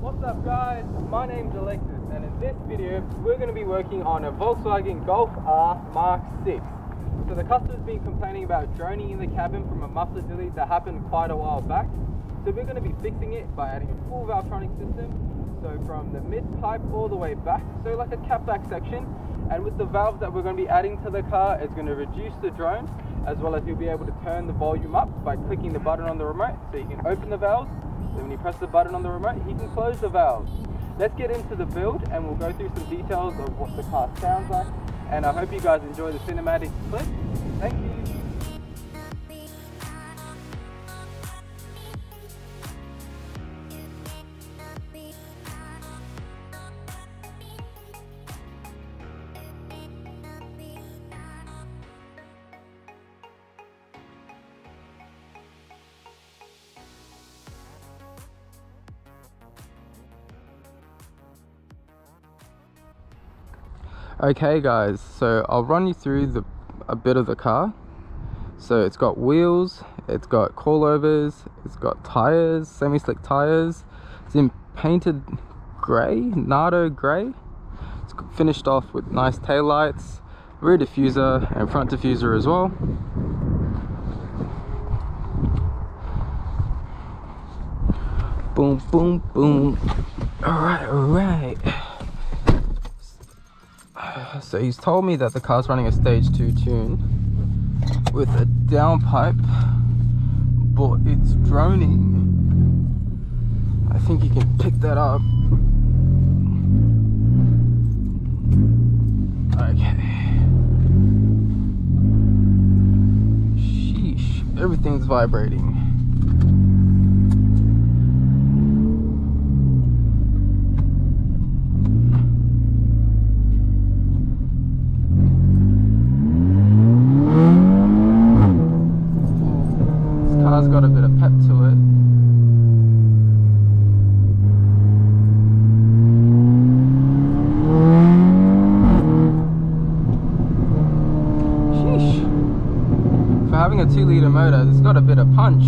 What's up guys, my name's Alexis, and in this video we're going to be working on a Volkswagen Golf R MK6. So the customer's been complaining about droning in the cabin from a muffler delete that happened quite a while back. So we're going to be fixing it by adding a full Valvetronic system, so from the mid pipe all the way back, so like a capback section. And with the valve that we're going to be adding to the car, it's going to reduce the drone, as well as you'll be able to turn the volume up by clicking the button on the remote. So you can open the valves. Then when you press the button on the remote, you can close the valves. Let's get into the build and we'll go through some details of what the car sounds like. And I hope you guys enjoy the cinematic clip. Thank you. Okay guys, so I'll run you through a bit of the car. So it's got wheels, it's got coilovers, it's got tires, semi-slick tires. It's in painted grey, nardo grey. It's finished off with nice tail lights, rear diffuser and front diffuser as well. Boom, boom, boom. Alright. So he's told me that the car's running a stage 2 tune with a downpipe, but it's droning. I think you can pick that up. Okay. Sheesh, everything's vibrating. Car's got a bit of pep to it. Sheesh. For having a 2-litre motor, it's got a bit of punch.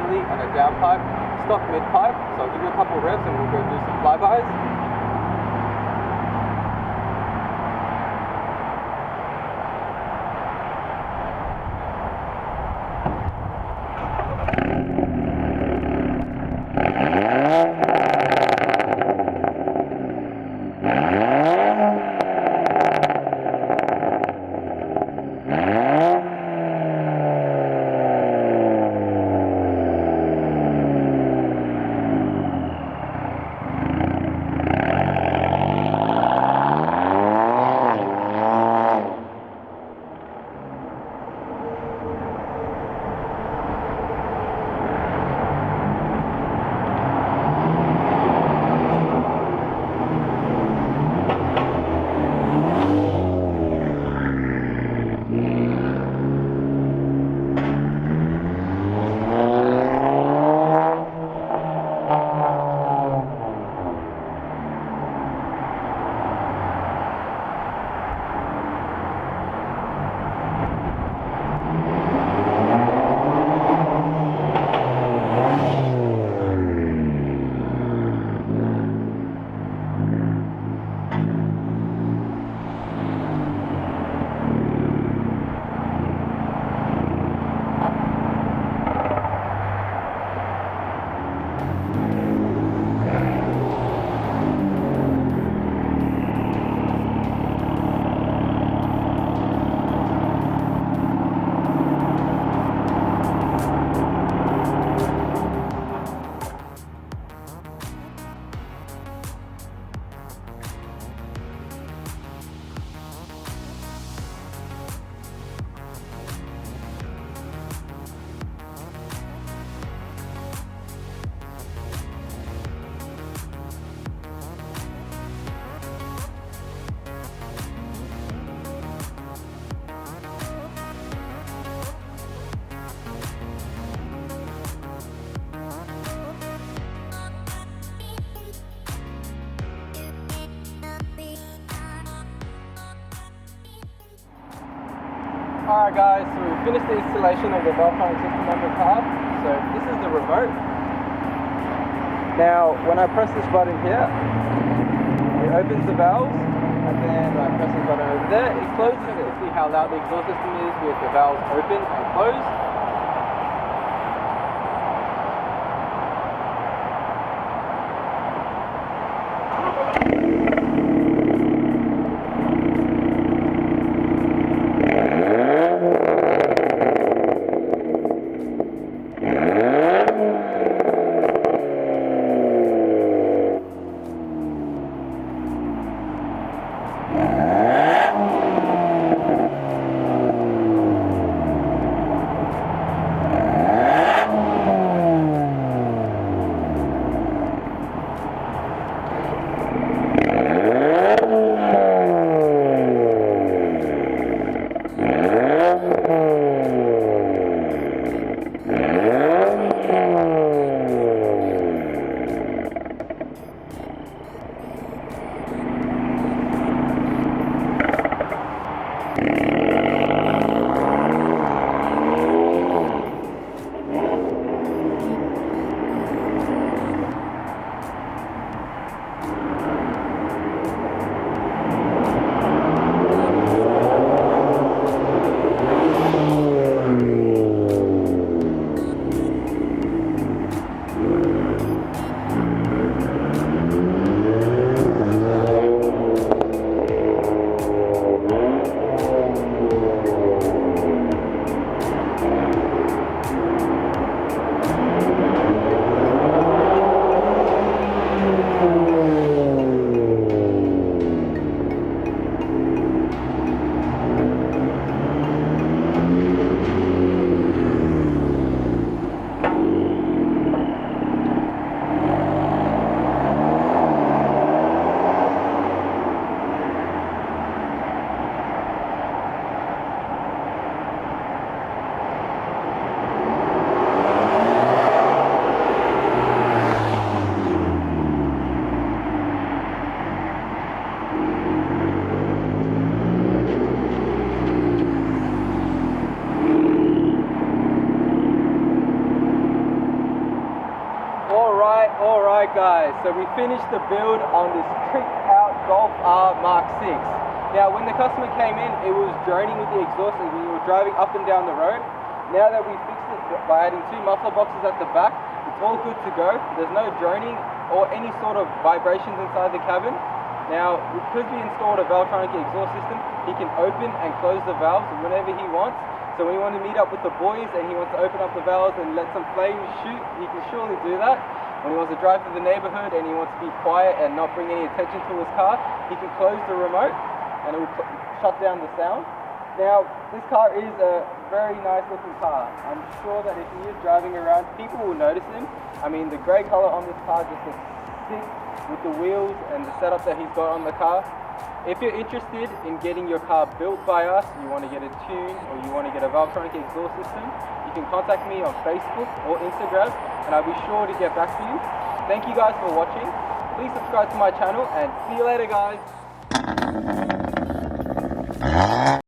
manually and a downpipe, stock mid-pipe. So I'll give you a couple revs and we'll go do some flybys. Alright guys, so we finished the installation of the Valvetronic system on the car. So this is the remote. Now when I press this button here, it opens the valves, and then when I press this button over there, it closes. You can see how loud the exhaust system is with the valves open and closed. Alright guys, so we finished the build on this tricked out Golf R Mark 6. Now when the customer came in, it was droning with the exhaust when we were driving up and down the road. Now that we fixed it by adding 2 muffler boxes at the back, it's all good to go. There's no droning or any sort of vibrations inside the cabin. Now, because we installed a Valvetronic exhaust system, he can open and close the valves whenever he wants. So when he wants to meet up with the boys and he wants to open up the valves and let some flames shoot, he can surely do that. When he wants to drive through the neighborhood and he wants to be quiet and not bring any attention to his car, he can close the remote and it will shut down the sound. Now, this car is a very nice looking car. I'm sure that if he is driving around, people will notice him. I mean, the grey colour on this car just looks sick with the wheels and the setup that he's got on the car. If you're interested in getting your car built by us, you want to get a tune or you want to get a Valvetronic exhaust system, you can contact me on Facebook or Instagram and I'll be sure to get back to you. Thank you guys for watching. Please subscribe to my channel and see you later guys.